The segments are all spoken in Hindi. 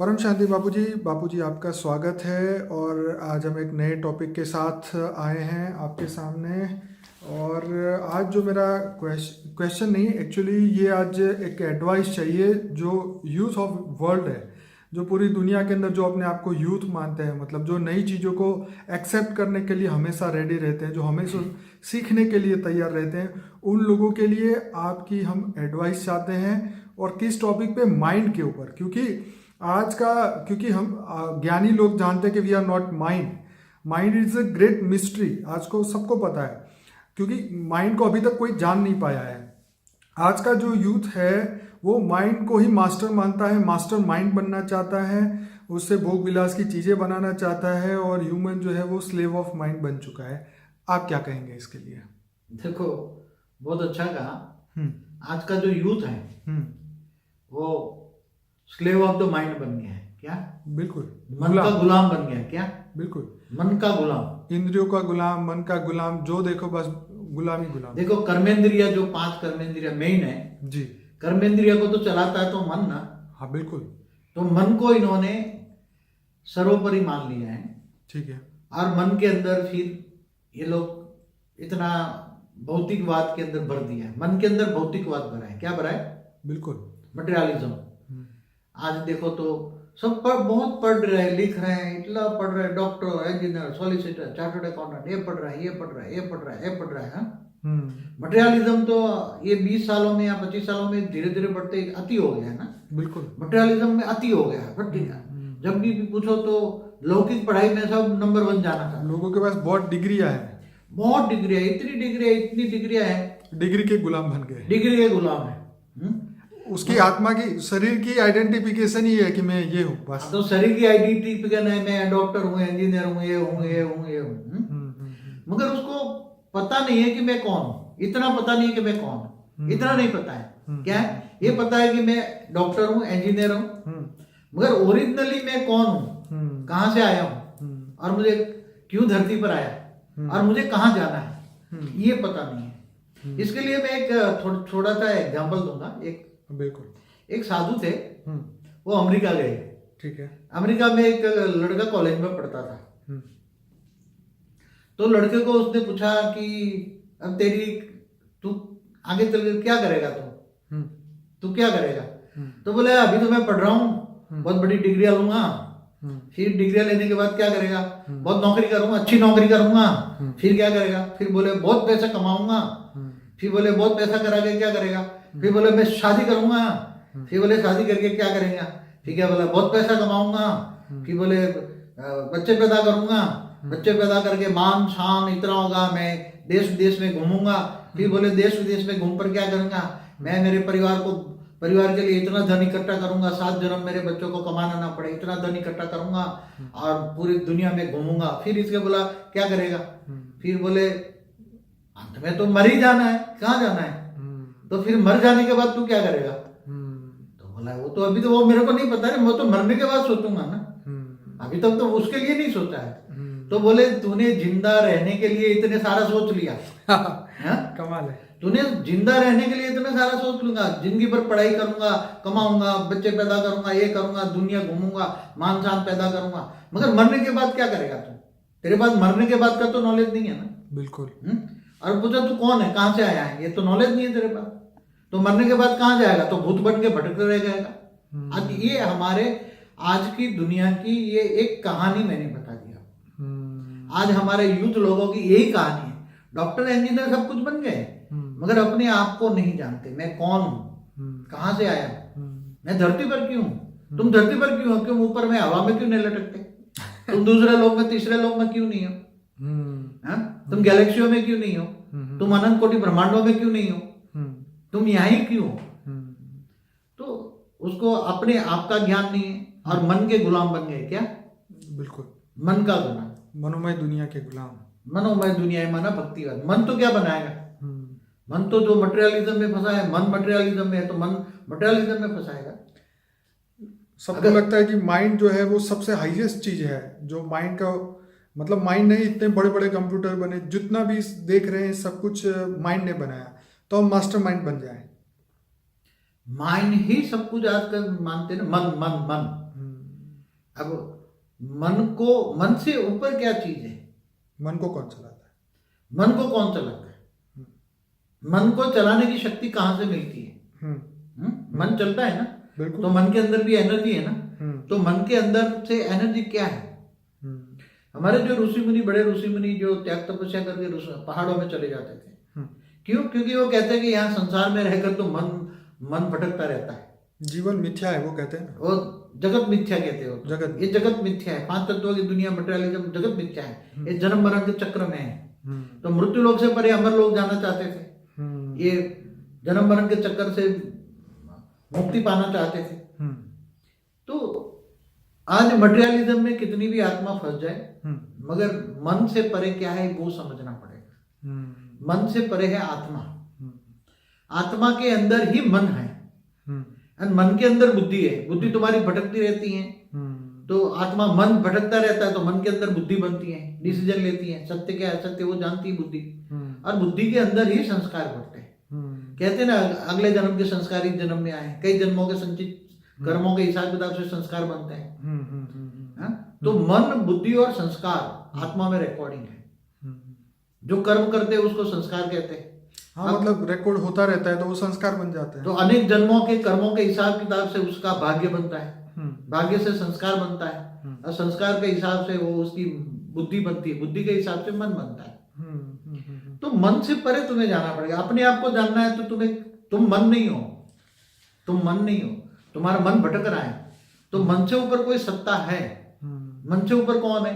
परम शांति बापूजी आपका स्वागत है। और आज हम एक नए टॉपिक के साथ आए हैं आपके सामने। और आज जो मेरा क्वेश्चन नहीं, एक्चुअली ये आज एक एडवाइस चाहिए जो यूथ ऑफ वर्ल्ड है, जो पूरी दुनिया के अंदर जो अपने आप को यूथ मानते हैं, मतलब जो नई चीज़ों को एक्सेप्ट करने के लिए हमेशा रेडी रहते हैं, जो हमेशा सीखने के लिए तैयार रहते हैं, उन लोगों के लिए आपकी हम एडवाइस चाहते हैं। और किस टॉपिक पे? माइंड के ऊपर। क्योंकि हम ज्ञानी लोग जानते हैं कि we are not mind is a great mystery. आज को सबको पता है, क्योंकि माइंड को अभी तक कोई जान नहीं पाया है। आज का जो यूथ है वो माइंड को ही मास्टर मानता है, मास्टर माइंड बनना चाहता है, उससे भोग विलास की चीज़ें बनाना चाहता है, और ह्यूमन जो है वो स्लेव ऑफ माइंड बन चुका है। आप क्या कहेंगे इसके लिए? देखो, बहुत अच्छा कहा। आज का जो यूथ है वो स्लेव ऑफ द माइंड बन गया है। क्या? बिल्कुल। मन का गुलाम बन गया है। क्या? बिल्कुल। मन का गुलाम, इंद्रियों का गुलाम, मन का गुलाम, जो देखो बस गुलाम ही गुलाम। देखो कर्मेंद्रिय, जो 5 कर्मेंद्रिय मेन है जी। कर्मेंद्रिय को तो चलाता है तो मन ना। हाँ बिल्कुल। तो मन को इन्होंने सर्वोपरि मान लिया है। ठीक है। और मन के अंदर फिर ये लोग इतना भौतिकवाद के अंदर भर दिया है। मन के अंदर भौतिकवाद भरा है। क्या भरा है? बिल्कुल। मटेरियलिज्म। आज देखो तो सब बहुत पढ़ रहे हैं, लिख रहे हैं, इतना पढ़ रहे हैं, doctor, engineer, solicitor, chartered accountant, ये पढ़ रहा है, ये पढ़ रहा है, ये पढ़ रहा है, ये पढ़ रहा है। मटेरियलिज्म तो ये 20 सालों में या 25 सालों में धीरे धीरे बढ़ते अति हो गया है ना। बिल्कुल। मटेरियलिज्म में अति हो गया है, बढ़ गया। जब भी पूछो तो लौकिक पढ़ाई में सब नंबर 1 जाना था। लोगों के पास बहुत डिग्रियां है, बहुत डिग्री है, इतनी डिग्री है, इतनी डिग्रियां है, डिग्री के गुलाम बन गए। डिग्री के गुलाम है। उसकी आत्मा की, शरीर की आइडेंटिफिकेशन ही है कि मैं ये हूँ बस। तो शरीर की आइडेंटिफिकेशन है, मैं डॉक्टर हूँ, इंजीनियर हूँ, ये हूँ, ये हूँ, ये हूँ। मगर उसको पता नहीं है कि मैं कौन हूँ। इतना पता नहीं है कि मैं कौन हूँ, इतना नहीं पता है। क्या है? ये पता है कि मैं डॉक्टर हूँ, इंजीनियर हूँ, मगर ओरिजिनली मैं कौन हूँ, कहाँ से आया हूँ, और मुझे क्यों धरती पर आया, और मुझे कहाँ जाना है, ये पता नहीं है। इसके लिए मैं एक थोड़ा सा एग्जाम्पल दूंगा। बिल्कुल। एक साधु थे, वो अमेरिका गए। ठीक है। अमेरिका में एक लड़का कॉलेज में पढ़ता था। तो लड़के को उसने पूछा कि अब तू आगे चल के क्या करेगा, तू क्या करेगा? तो बोले अभी तो मैं पढ़ रहा हूँ, बहुत बड़ी डिग्रियां लूंगा, फिर डिग्रियां लेने के बाद क्या करेगा? बहुत नौकरी करूंगा, अच्छी नौकरी करूंगा, फिर क्या करेगा? फिर बोले बहुत पैसा कमाऊंगा, फिर बोले बहुत पैसा करा के क्या करेगा? फिर बोले मैं शादी करूंगा, फिर बोले शादी करके क्या करेंगे? फिर क्या बोला? बहुत पैसा कमाऊंगा, फिर बोले बच्चे पैदा करूंगा, बच्चे पैदा करके मान शान इतना होगा, मैं देश विदेश में घूमूंगा, फिर बोले देश विदेश में घूम पर क्या करूंगा? मैं मेरे परिवार के लिए इतना धन इकट्ठा करूंगा, 7 जन्म मेरे बच्चों को कमाना ना पड़े, इतना धन इकट्ठा करूंगा और पूरी दुनिया में घूमूंगा। फिर इसके बोला क्या करेगा? फिर बोले अंत में तो मर ही जाना है, कहाँ जाना है? तो फिर मर जाने के बाद तू क्या करेगा? तो बोला वो तो अभी तो वो मेरे को नहीं पता है, मैं तो मरने के बाद सोचूंगा ना, अभी तक तो उसके लिए नहीं सोचा है। तो बोले तूने जिंदा रहने के लिए इतने सारा सोच लिया। कमाल है। तूने जिंदा रहने के लिए इतना सारा सोच लूंगा, जिंदगी भर पढ़ाई करूंगा, कमाऊंगा, बच्चे पैदा करूंगा, ये करूंगा, दुनिया घूमूंगा, मान शान पैदा करूंगा, मगर मरने के बाद क्या करेगा तू? तेरे पास मरने के बाद का तो नॉलेज नहीं है ना। बिल्कुल। और पूछा तू कौन है, कहाँ से आया है, ये तो नॉलेज नहीं है तेरे पास। तो मरने के बाद कहाँ जाएगा? तो भूत बन के भटकते रह जाएगा। आज ये हमारे आज की दुनिया की ये एक कहानी मैंने बता दिया। आज हमारे यूथ लोगों की यही कहानी है। डॉक्टर, इंजीनियर सब कुछ बन गए, मगर अपने आप को नहीं जानते। मैं कौन हूँ, कहाँ से आया हूँ, मैं धरती पर क्यों हूँ? तुम धरती पर क्यों हो? क्यों ऊपर में हवा में क्यों नहीं लटकते? तुम दूसरे लोग में, तीसरे लोग में क्यों नहीं हो? तुम गैलेक्सियों में क्यों नहीं हो? तुम अनंत कोटि ब्रह्मांडों में क्यों नहीं हो? तुम यहाँ ही क्यों हो? तो उसको अपने आप का ज्ञान नहीं है और मन के गुलाम बन गए। क्या? बिल्कुल। मन का गुलाम, मनोमय दुनिया के गुलाम। मनोमय दुनिया है, माना भक्तिवाद। मन तो क्या बनाएगा? मन तो जो मटेरियलिज्म में फंसा है, मन मटेरियलिज्म में है तो मन मटेरियलिज्म में फंसाएगा। सबको लगता है कि माइंड जो है वो सबसे हाईएस्ट चीज है, जो माइंड का मतलब माइंड नहीं, इतने बड़े बड़े कंप्यूटर बने, जितना भी देख रहे हैं सब कुछ माइंड ने बनाया, तो हम मास्टर माइंड बन जाए। माइंड ही सब कुछ आजकल मानते ना। मन मन मन अब मन से ऊपर क्या चीज है? मन को कौन चलाता है? मन को कौन चलाता है? मन को चलाने की शक्ति कहाँ से मिलती है? मन चलता है ना, बिल्कुल। तो मन के अंदर भी एनर्जी है ना, तो मन के अंदर से एनर्जी क्या है? हमारे जो ऋषि मुनि, बड़े ऋषि मुनि जो त्याग तपस्या करके पहाड़ों में चले जाते थे, क्यों? क्योंकि वो कहते हैं कि यहाँ संसार में रहकर तो मन भटकता रहता है, जीवन मिथ्या है, वो कहते हैं ना, वो जगत मिथ्या कहते हो। जगत, ये जगत मिथ्या है, 5 तत्वों की दुनिया, मटेरियलिज्म, जगत मिथ्या है, ये जन्म मरण के चक्र में है। तो मृत्यु लोक से परे अमर लोक जाना चाहते थे, ये जन्म मरण के चक्कर से मुक्ति पाना चाहते थे। तो आज मटेरियलिज्म में कितनी भी आत्मा फंस जाए, मगर मन से परे क्या है वो समझना पड़ेगा। मन से परे है आत्मा, आत्मा के अंदर ही मन है, और मन के अंदर बुद्धि है। बुद्धि तुम्हारी भटकती रहती है, तो आत्मा, मन भटकता रहता है तो मन के अंदर बुद्धि बनती है, डिसीजन लेती है, सत्य क्या है असत्य वो जानती है बुद्धि, और बुद्धि के अंदर ही संस्कार बढ़ते हैं। कहते हैं ना, अगले जन्म के संस्कार इस जन्म में आए, कई जन्मों के संचित कर्मों के हिसाब किताब से संस्कार बनते हैं। तो मन, बुद्धि और संस्कार आत्मा में रिकॉर्डिंग है। जो कर्म करते हैं उसको संस्कार कहते हैं। हाँ, मतलब रिकॉर्ड होता रहता है तो वो संस्कार बन जाते हैं। तो अनेक जन्मों के कर्मों के हिसाब किताब से उसका भाग्य बनता है, भाग्य से संस्कार बनता है, और संस्कार के हिसाब से वो उसकी बुद्धि बनती है, बुद्धि के हिसाब से मन बनता है। तो मन से परे तुम्हें जाना पड़ेगा। अपने आप को जानना है तो तुम मन नहीं हो, तुम मन नहीं हो, तुम्हारा मन भटक रहा है, तो मन से ऊपर कोई सत्ता है। मन से ऊपर कौन है?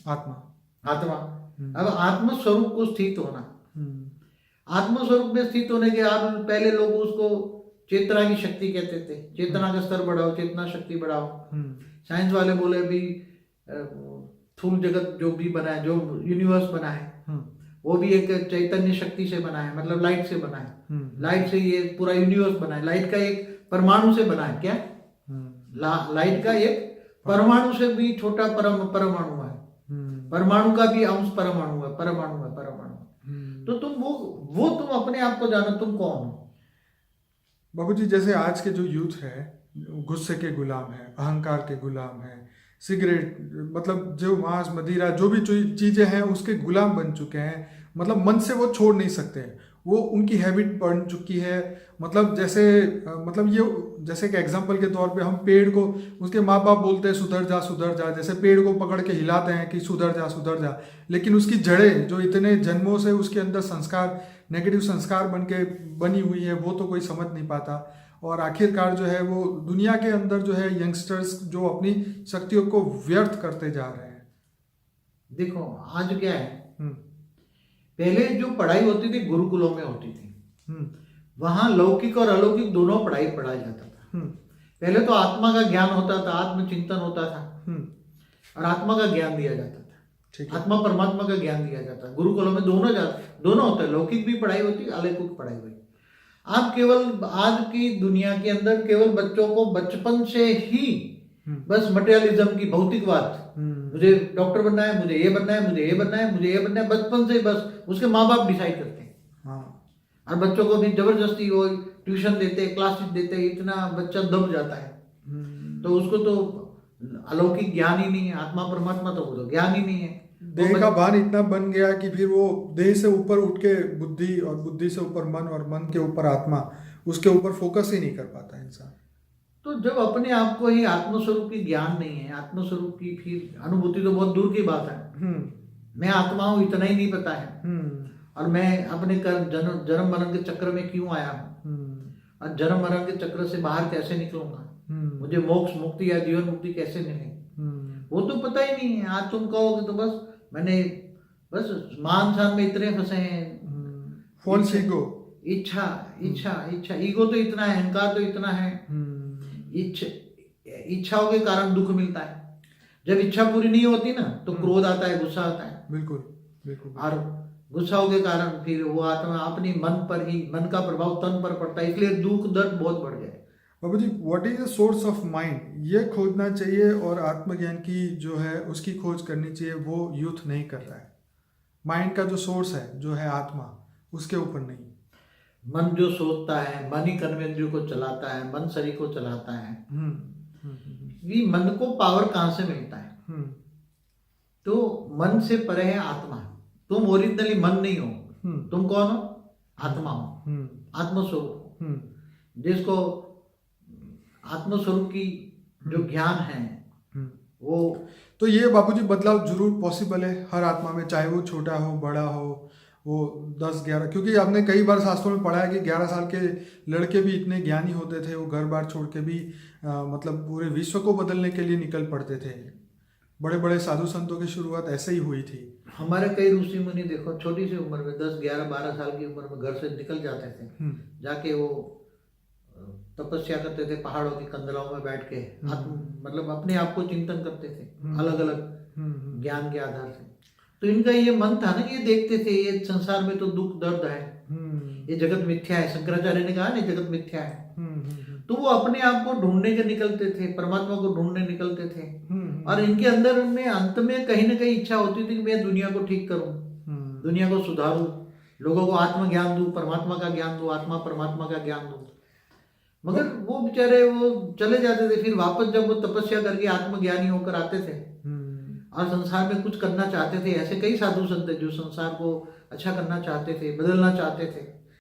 आत्मा। अब आत्म स्वरूप को स्थित होना, आत्म स्वरूप में स्थित होने के बाद पहले लोग उसको चेतना की शक्ति कहते थे, चेतना का स्तर बढ़ाओ, चेतना शक्ति बढ़ाओ। साइंस वाले बोले भी स्थूल जगत जो भी बना है, जो यूनिवर्स बना है, वो भी एक चैतन्य शक्ति से बना है, मतलब लाइट से बना है। लाइट से ये पूरा यूनिवर्स बना है, लाइट का एक परमाणु से बना है। क्या? लाइट का एक परमाणु से भी छोटा परमाणु है, परमाणु का भी अंश परमाणु है, परमाणु है, परमाणु। तो तुम वो तुम अपने आप को जानो, तुम कौन हो? बाबूजी, जैसे आज के जो यूथ है, गुस्से के गुलाम है, अहंकार के गुलाम है, सिगरेट, मतलब जो मांस मदिरा जो भी चीज़ें हैं उसके गुलाम बन चुके हैं। मतलब मन से वो छोड़ नहीं सकते हैं, वो उनकी हैबिट बन चुकी है। मतलब जैसे मतलब ये जैसे कि एग्जांपल के तौर पे हम पेड़ को, उसके माँ बाप बोलते हैं सुधर जा सुधर जा, जैसे पेड़ को पकड़ के हिलाते हैं कि सुधर जा, लेकिन उसकी जड़ें जो इतने जन्मों से उसके अंदर संस्कार, नेगेटिव संस्कार बनी हुई है, वो तो कोई समझ नहीं पाता। और आखिरकार जो है वो दुनिया के अंदर जो है यंगस्टर्स जो अपनी शक्तियों को व्यर्थ करते जा रहे हैं। देखो आज क्या है, पहले जो पढ़ाई होती थी गुरुकुलों में होती थी, वहां लौकिक और अलौकिक दोनों पढ़ा जाता था। पहले तो आत्मा का ज्ञान होता था, आत्मचिंतन होता था, और आत्मा का ज्ञान दिया जाता था, आत्मा परमात्मा का ज्ञान दिया जाता है। गुरुकुलों में दोनों होता है, लौकिक भी पढ़ाई होती है, अलौकिक पढ़ाई हुई। आप केवल आज की दुनिया के अंदर केवल बच्चों को बचपन से ही बस मटेरियलिज्म की भौतिकवाद, मुझे डॉक्टर बनना है, मुझे ये बनना है, मुझे ये बनना है, मुझे ये बनना है, बचपन से बस उसके माँ बाप डिसाइड करते हैं। और बच्चों को भी जबरदस्ती वो ट्यूशन देते, क्लासेस देते, इतना बच्चा दब जाता है। तो उसको तो अलौकिक ज्ञान ही नहीं है, आत्मा परमात्मा तो वो तो ज्ञान ही नहीं है। देह का भान इतना बन गया कि फिर वो देह से ऊपर उठ के बुद्धि, और बुद्धि से ऊपर मन, और मन के ऊपर आत्मा, उसके ऊपर फोकस ही नहीं कर पाता इंसान। तो जब अपने आप को ही आत्मस्वरूप की ज्ञान नहीं है, आत्मस्वरूप की फिर अनुभूति तो बहुत दूर की बात है। मैं आत्मा हूं इतना ही नहीं पता है, और मैं अपने जन्म मरण के चक्र में क्यों आया हूँ, और जन्म मरण के चक्र से बाहर कैसे निकलूंगा, मुझे मोक्ष मुक्ति या जीवन मुक्ति कैसे मिले, वो तो पता ही नहीं है। आज तुम कहोगे तो बस मान शान में इतने फंसे हैं, फॉल्स ईगो, इच्छा ईगो तो इतना है, अहंकार तो इतना है। इच्छाओं के कारण दुख मिलता है। जब इच्छा पूरी नहीं होती ना तो क्रोध आता है, गुस्सा आता है। बिल्कुल। और गुस्साओं के कारण फिर वो आत्मा अपनी मन का प्रभाव तन पर पड़ता है, इसलिए दुख दर्द बहुत बढ़ गए। बाबू जी, what is the source of mind, ये खोजना चाहिए, और आत्मज्ञान की जो है उसकी खोज करनी चाहिए, वो यूथ नहीं कर रहा है। माइंड का जो सोर्स है, जो है आत्मा, उसके ऊपर नहीं। मन जो सोचता है, मन ही कर्मेंद्रियों को चलाता है, मन शरीर को चलाता है। कि मन को पावर कहाँ से मिलता है। तो मन से परे है आत्मा। तुम ओरिजिनली मन नहीं हो, तुम कौन हो? आत्मा हो, आत्मस्वरूप हो, जिसको आत्मस्वरूप की जो ज्ञान है वो। तो ये बापूजी बदलाव जरूर पॉसिबल है हर आत्मा में, चाहे वो छोटा हो बड़ा हो, वो 10-11, क्योंकि आपने कई बार शास्त्रों में पढ़ा है कि 11 साल के लड़के भी इतने ज्ञानी होते थे, वो घर बार छोड़ के भी मतलब पूरे विश्व को बदलने के लिए निकल पड़ते थे। बड़े बड़े साधु संतों की शुरुआत ऐसे ही हुई थी। हमारे कई ऋषि मुनि देखो छोटी सी उम्र में 10, 11, 12 साल की उम्र में घर से निकल जाते थे, जाके वो तपस्या करते थे पहाड़ों की कंदराओं में बैठ के, मतलब अपने आप को चिंतन करते थे अलग अलग ज्ञान के आधार से। तो इनका ये मन था ना, ये देखते थे ये संसार में तो दुख दर्द है, ये जगत मिथ्या है। शंकराचार्य ने कहा ना जगत मिथ्या है। तो वो अपने आप को ढूंढने के निकलते थे, परमात्मा को ढूंढने निकलते थे। और इनके अंदर में अंत में कहीं ना कहीं इच्छा होती थी कि मैं दुनिया को ठीक करूं, दुनिया को सुधारूं, लोगों को आत्मज्ञान दूं, परमात्मा का ज्ञान दूं, आत्मा परमात्मा का ज्ञान दूं। मगर वो बेचारे वो चले जाते थे। फिर वापस जब वो तपस्या करके आत्मज्ञानी होकर आते थे और संसार में कुछ करना चाहते थे, ऐसे कई साधु संत जो संसार को अच्छा करना चाहते थे, बदलना चाहते थे,